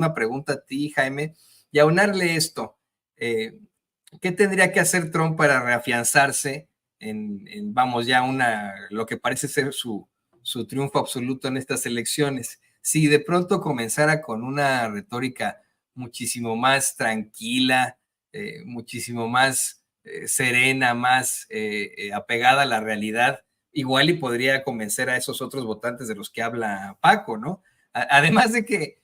una pregunta a ti, Jaime, y aunarle esto. ¿Qué tendría que hacer Trump para reafianzarse vamos, ya lo que parece ser su triunfo absoluto en estas elecciones? Si de pronto comenzara con una retórica muchísimo más tranquila, muchísimo más serena, más apegada a la realidad, igual y podría convencer a esos otros votantes de los que habla Paco, ¿no? Además de que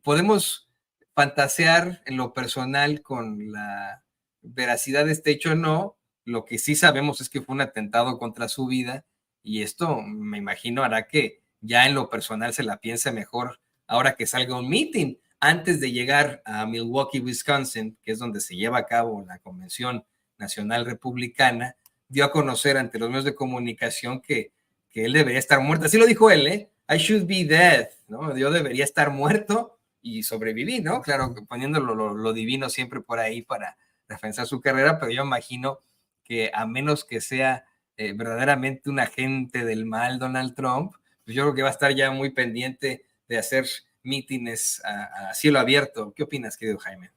podemos fantasear en lo personal con la veracidad de este hecho o no, lo que sí sabemos es que fue un atentado contra su vida y esto me imagino hará que ya en lo personal se la piense mejor ahora que salga un meeting antes de llegar a Milwaukee, Wisconsin, que es donde se lleva a cabo la Convención Nacional Republicana, dio a conocer ante los medios de comunicación que él debería estar muerto. Así lo dijo él, ¿eh? I should be dead, ¿no? Yo debería estar muerto y sobreviví, ¿no? Claro, poniéndolo lo divino siempre por ahí para defensar su carrera, pero yo imagino que a menos que sea verdaderamente un agente del mal Donald Trump, pues yo creo que va a estar ya muy pendiente de hacer mítines a cielo abierto. ¿Qué opinas, querido Jaime?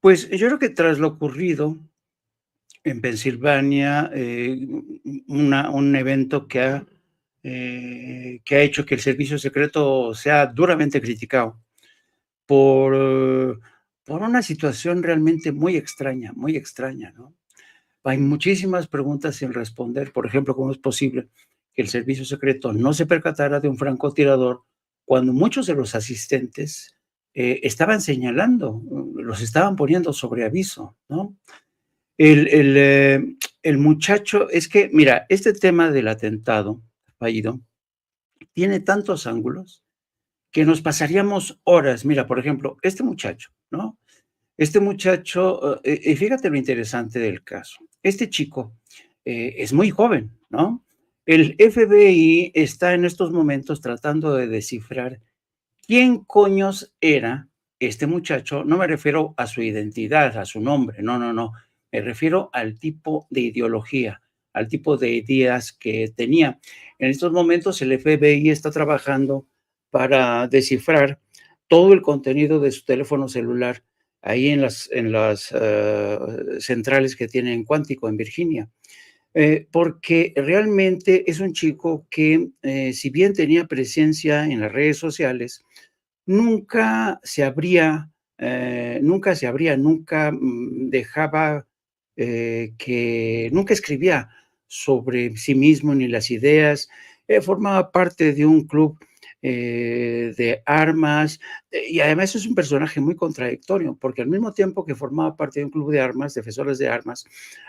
Pues yo creo que tras lo ocurrido en Pensilvania, un evento que ha hecho que el servicio secreto sea duramente criticado por una situación realmente muy extraña, ¿no? Hay muchísimas preguntas sin responder. Por ejemplo, ¿cómo es posible que el servicio secreto no se percatara de un francotirador cuando muchos de los asistentes estaban señalando, los estaban poniendo sobre aviso, ¿no? El muchacho, es que, mira, este tema del atentado fallido tiene tantos ángulos que nos pasaríamos horas. Mira, por ejemplo, este muchacho, ¿no? Este muchacho, fíjate lo interesante del caso. Este chico es muy joven, ¿no? El FBI está en estos momentos tratando de descifrar quién coños era este muchacho. No me refiero a su identidad, a su nombre, no, no, no. Me refiero al tipo de ideología, al tipo de ideas que tenía. En estos momentos el FBI está trabajando para descifrar todo el contenido de su teléfono celular ahí en las centrales que tiene en Cuántico, en Virginia. Porque realmente es un chico que, si bien tenía presencia en las redes sociales, nunca se abría, nunca dejaba nunca escribía sobre sí mismo ni las ideas. Formaba parte de un club de armas, y además es un personaje muy contradictorio, porque al mismo tiempo que formaba parte de un club de armas, defensores de armas,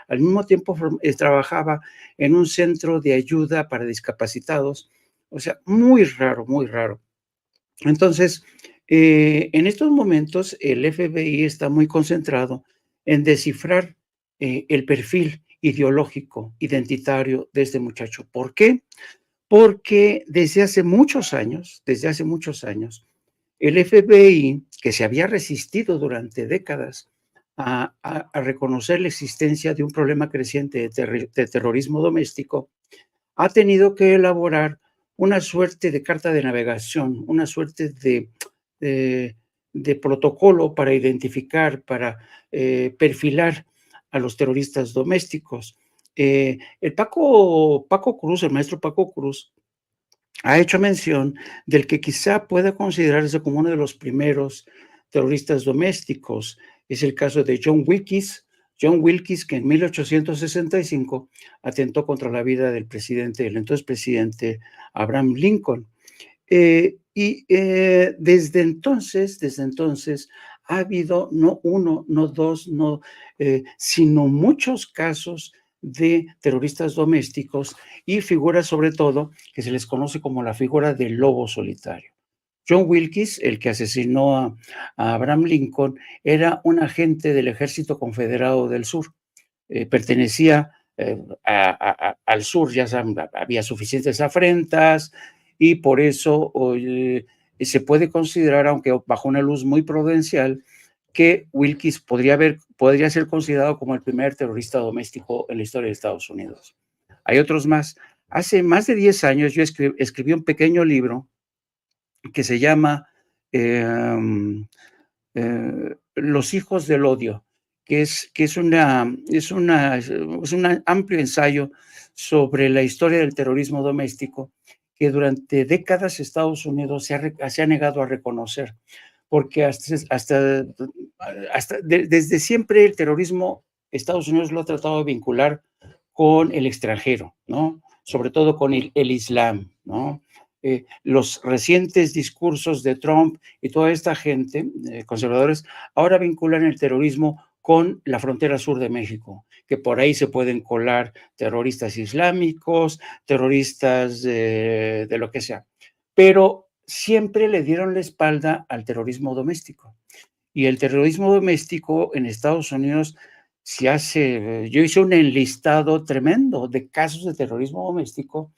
al mismo tiempo trabajaba en un centro de ayuda para discapacitados. O sea, muy raro, muy raro. Entonces, en estos momentos el FBI está muy concentrado en descifrar el perfil ideológico, identitario de este muchacho. ¿Por qué? Porque desde hace muchos años, el FBI, que se había resistido durante décadas a reconocer la existencia de un problema creciente de terrorismo doméstico, ha tenido que elaborar una suerte de carta de navegación, una suerte de, de protocolo para identificar, para perfilar a los terroristas domésticos. El Paco Cruz, el maestro Paco Cruz, ha hecho mención del que quizá pueda considerarse como uno de los primeros terroristas domésticos. Es el caso de John Wilkes, que en 1865 atentó contra la vida del entonces presidente Abraham Lincoln. Desde entonces ha habido no uno, no dos, sino muchos casos de terroristas domésticos y figuras sobre todo que se les conoce como la figura del lobo solitario. John Wilkes, el que asesinó a Abraham Lincoln, era un agente del Ejército Confederado del Sur. Pertenecía al sur, ya saben, había suficientes afrentas y por eso se puede considerar, aunque bajo una luz muy prudencial, que Wilkes podría ser considerado como el primer terrorista doméstico en la historia de Estados Unidos. Hay otros más. Hace más de 10 años yo escribí un pequeño libro que se llama Los hijos del odio, que es un amplio ensayo sobre la historia del terrorismo doméstico que durante décadas Estados Unidos se ha negado a reconocer, porque desde siempre el terrorismo Estados Unidos lo ha tratado de vincular con el extranjero, ¿no? Sobre todo con el Islam, ¿no? Los recientes discursos de Trump y toda esta gente, conservadores, ahora vinculan el terrorismo con la frontera sur de México, que por ahí se pueden colar terroristas islámicos, terroristas de lo que sea, pero siempre le dieron la espalda al terrorismo doméstico. Y el terrorismo doméstico en Estados Unidos yo hice un enlistado tremendo de casos de terrorismo doméstico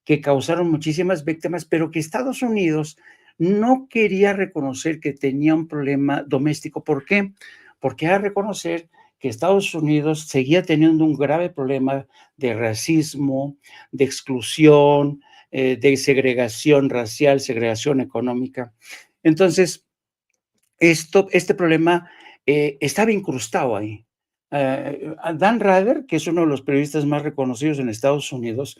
que causaron muchísimas víctimas, pero que Estados Unidos no quería reconocer que tenía un problema doméstico. ¿Por qué? Porque a reconocer que Estados Unidos seguía teniendo un grave problema de racismo, de exclusión, de segregación racial, segregación económica. Entonces, este problema estaba incrustado ahí. Dan Rather, que es uno de los periodistas más reconocidos en Estados Unidos,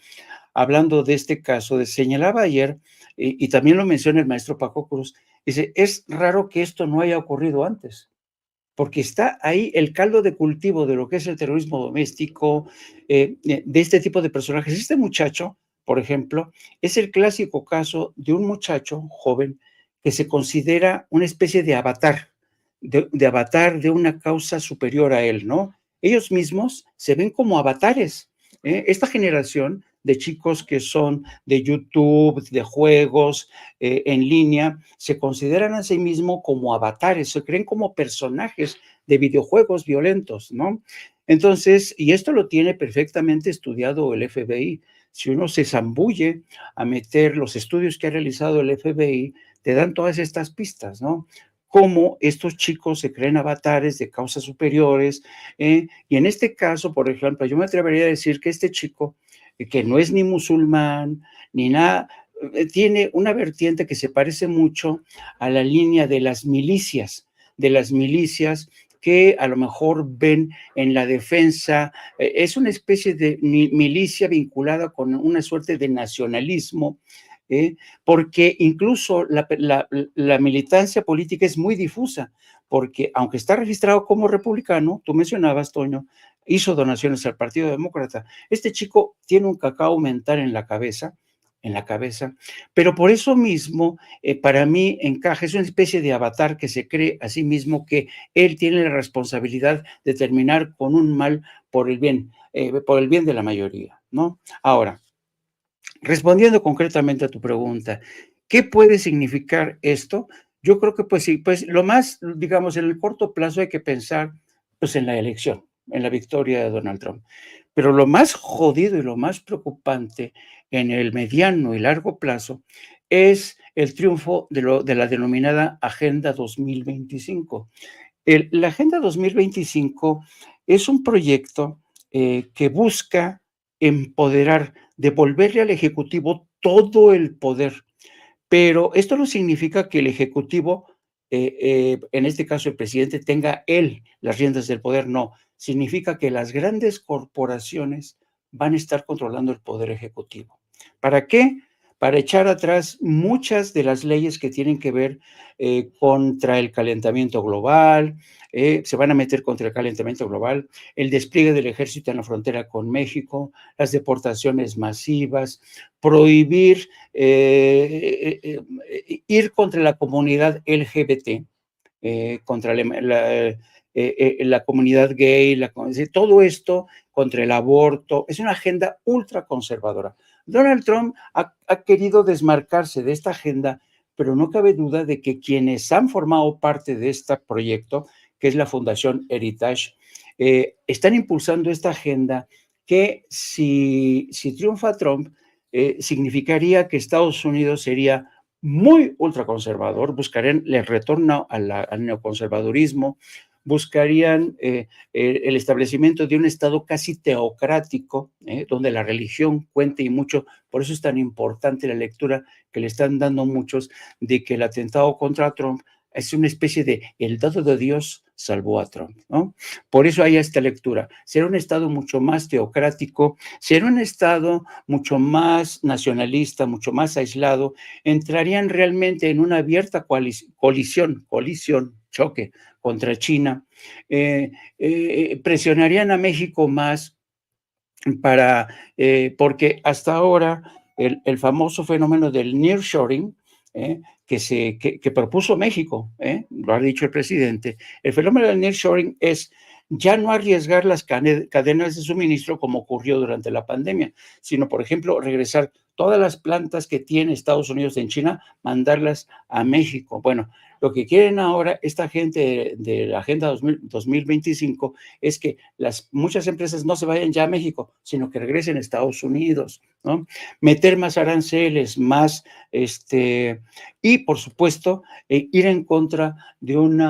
hablando de este caso, señalaba ayer, y también lo menciona el maestro Paco Cruz, dice, es raro que esto no haya ocurrido antes, porque está ahí el caldo de cultivo de lo que es el terrorismo doméstico, de este tipo de personajes. Este muchacho, por ejemplo, es el clásico caso de un muchacho joven que se considera una especie de avatar, de avatar de una causa superior a él, ¿no? Ellos mismos se ven como avatares. Esta generación de chicos que son de YouTube, de juegos en línea, se consideran a sí mismos como avatares, se creen como personajes de videojuegos violentos, ¿no? Entonces, y esto lo tiene perfectamente estudiado el FBI. Si uno se zambulle a meter los estudios que ha realizado el FBI, te dan todas estas pistas, ¿no? Cómo estos chicos se creen avatares de causas superiores. Y en este caso, por ejemplo, yo me atrevería a decir que este chico, que no es ni musulmán, ni nada, tiene una vertiente que se parece mucho a la línea de las milicias que a lo mejor ven en la defensa, es una especie de milicia vinculada con una suerte de nacionalismo, porque incluso la militancia política es muy difusa, porque aunque está registrado como republicano, tú mencionabas, Toño, hizo donaciones al Partido Demócrata. Este chico tiene un cacao mental en la cabeza, pero por eso mismo, para mí encaja, es una especie de avatar que se cree a sí mismo que él tiene la responsabilidad de terminar con un mal por el bien de la mayoría, ¿no? Ahora, respondiendo concretamente a tu pregunta, ¿qué puede significar esto? Yo creo que pues sí, pues lo más, digamos, en el corto plazo hay que pensar pues en la elección, en la victoria de Donald Trump. Pero lo más jodido y lo más preocupante en el mediano y largo plazo es el triunfo de la denominada Agenda 2025. La Agenda 2025 es un proyecto que busca empoderar, devolverle al Ejecutivo todo el poder, pero esto no significa que el Ejecutivo, en este caso el presidente, tenga él las riendas del poder, no, significa que las grandes corporaciones van a estar controlando el poder ejecutivo. ¿Para qué? Para echar atrás muchas de las leyes que tienen que ver contra el calentamiento global, se van a meter contra el calentamiento global, el despliegue del ejército en la frontera con México, las deportaciones masivas, prohibir ir contra la comunidad LGBT, contra la comunidad gay, todo esto contra el aborto. Es una agenda ultraconservadora. Donald Trump ha querido desmarcarse de esta agenda, pero no cabe duda de que quienes han formado parte de este proyecto, que es la Fundación Heritage, están impulsando esta agenda que si triunfa Trump, significaría que Estados Unidos sería muy ultraconservador, buscarían el retorno al neoconservadurismo, buscarían el establecimiento de un Estado casi teocrático, donde la religión cuente y mucho. Por eso es tan importante la lectura que le están dando muchos de que el atentado contra Trump es una especie de el dado de Dios salvó a Trump, ¿no? Por eso hay esta lectura. Será un Estado mucho más teocrático, será un Estado mucho más nacionalista, mucho más aislado, entrarían realmente en una abierta colisión, choque contra China, presionarían a México más porque hasta ahora el famoso fenómeno del nearshoring, que propuso México, lo ha dicho el presidente, el fenómeno del nearshoring es ya no arriesgar las cadenas de suministro como ocurrió durante la pandemia, sino, por ejemplo, regresar todas las plantas que tiene Estados Unidos en China, mandarlas a México. Bueno, lo que quieren ahora esta gente de la Agenda 2025 es que muchas empresas no se vayan ya a México, sino que regresen a Estados Unidos, ¿no? Meter más aranceles, y por supuesto, ir en contra de un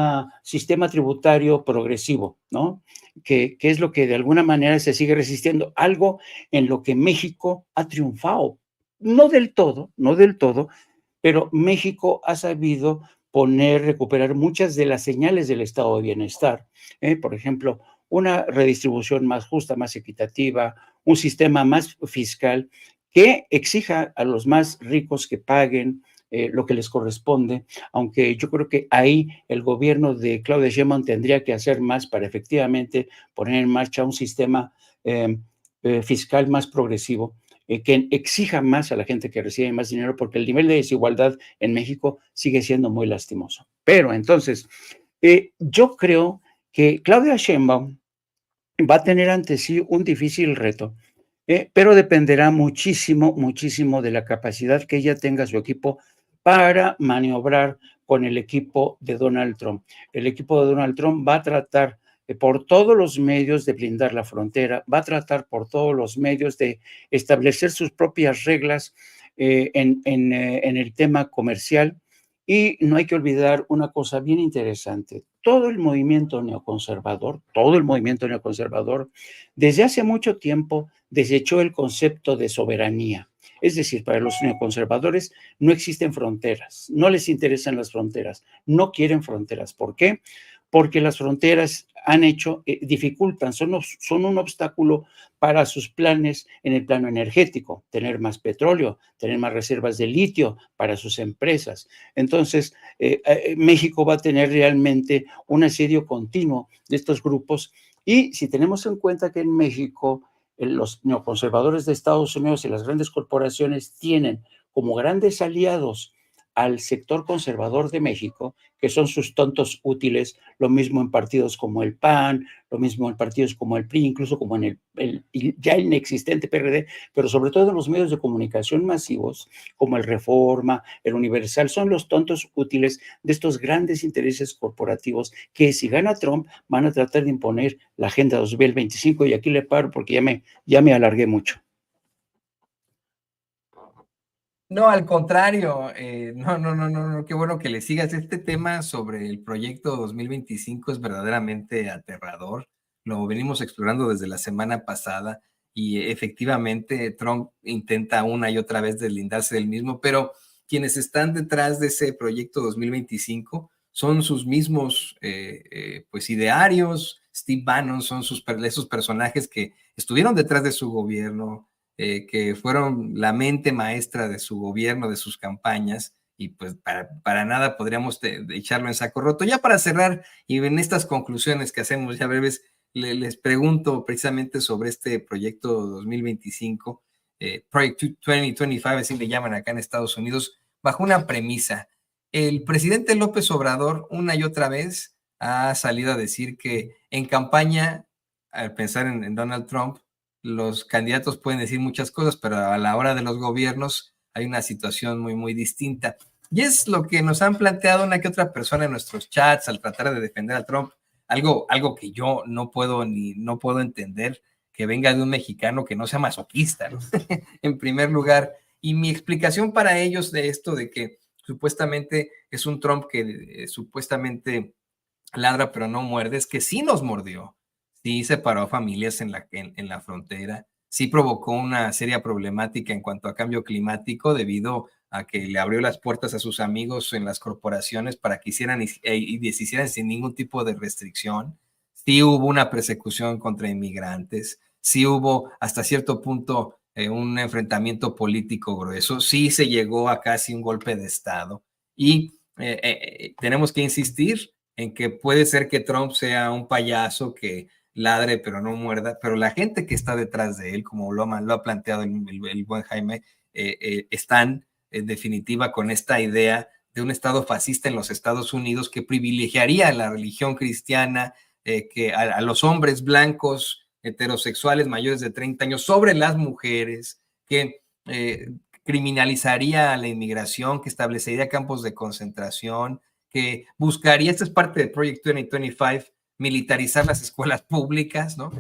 sistema tributario progresivo, ¿no? Que es lo que de alguna manera se sigue resistiendo, algo en lo que México ha triunfado. No del todo, pero México ha sabido recuperar muchas de las señales del estado de bienestar. Por ejemplo, una redistribución más justa, más equitativa, un sistema más fiscal que exija a los más ricos que paguen lo que les corresponde, aunque yo creo que ahí el gobierno de Claudia Sheinbaum tendría que hacer más para efectivamente poner en marcha un sistema fiscal más progresivo, que exija más a la gente que recibe más dinero, porque el nivel de desigualdad en México sigue siendo muy lastimoso. Pero entonces, yo creo que Claudia Sheinbaum va a tener ante sí un difícil reto, pero dependerá muchísimo, muchísimo de la capacidad que ella tenga su equipo para maniobrar con el equipo de Donald Trump. El equipo de Donald Trump va a tratar por todos los medios de blindar la frontera, va a tratar por todos los medios de establecer sus propias reglas en el tema comercial. Y no hay que olvidar una cosa bien interesante. Todo el movimiento neoconservador, desde hace mucho tiempo desechó el concepto de soberanía. Es decir, para los neoconservadores no existen fronteras, no les interesan las fronteras, no quieren fronteras. ¿Por qué? Porque las fronteras dificultan, son un obstáculo para sus planes en el plano energético, tener más petróleo, tener más reservas de litio para sus empresas. Entonces, México va a tener realmente un asedio continuo de estos grupos, y si tenemos en cuenta que en México los neoconservadores de Estados Unidos y las grandes corporaciones tienen como grandes aliados al sector conservador de México, que son sus tontos útiles, lo mismo en partidos como el PAN, lo mismo en partidos como el PRI, incluso como en el ya inexistente PRD, pero sobre todo en los medios de comunicación masivos, como el Reforma, el Universal, son los tontos útiles de estos grandes intereses corporativos que, si gana Trump, van a tratar de imponer la Agenda 2025, y aquí le paro porque ya me alargué mucho. No, al contrario, no, qué bueno que le sigas. Este tema sobre el proyecto 2025 es verdaderamente aterrador. Lo venimos explorando desde la semana pasada y efectivamente Trump intenta una y otra vez deslindarse del mismo, pero quienes están detrás de ese proyecto 2025 son sus mismos pues idearios. Steve Bannon son esos personajes que estuvieron detrás de su gobierno, que fueron la mente maestra de su gobierno, de sus campañas, y pues para nada podríamos echarlo en saco roto. Ya para cerrar, y en estas conclusiones que hacemos ya breves, les pregunto precisamente sobre este proyecto 2025, Project 2025, así le llaman acá en Estados Unidos, bajo una premisa. El presidente López Obrador una y otra vez ha salido a decir que en campaña, al pensar en Donald Trump, los candidatos pueden decir muchas cosas, pero a la hora de los gobiernos hay una situación muy, muy distinta. Y es lo que nos han planteado una que otra persona en nuestros chats al tratar de defender a Trump, algo que yo no puedo entender, que venga de un mexicano que no sea masoquista, ¿no? En primer lugar. Y mi explicación para ellos de esto, de que supuestamente es un Trump que supuestamente ladra pero no muerde, es que sí nos mordió, sí separó a familias en la frontera, sí provocó una seria problemática en cuanto a cambio climático debido a que le abrió las puertas a sus amigos en las corporaciones para que hicieran y deshicieran sin ningún tipo de restricción. Sí hubo una persecución contra inmigrantes, sí hubo hasta cierto punto un enfrentamiento político grueso, sí se llegó a casi un golpe de Estado y tenemos que insistir en que puede ser que Trump sea un payaso que ladre pero no muerda, pero la gente que está detrás de él, como lo ha planteado el buen Jaime, están en definitiva con esta idea de un Estado fascista en los Estados Unidos que privilegiaría a la religión cristiana, que a los hombres blancos heterosexuales mayores de 30 años sobre las mujeres, que criminalizaría a la inmigración, que establecería campos de concentración, que buscaría, esto es parte del Project 2025, militarizar las escuelas públicas, ¿no?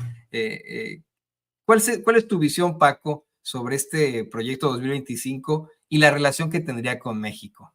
¿Cuál es tu visión, Paco, sobre este proyecto 2025 y la relación que tendría con México?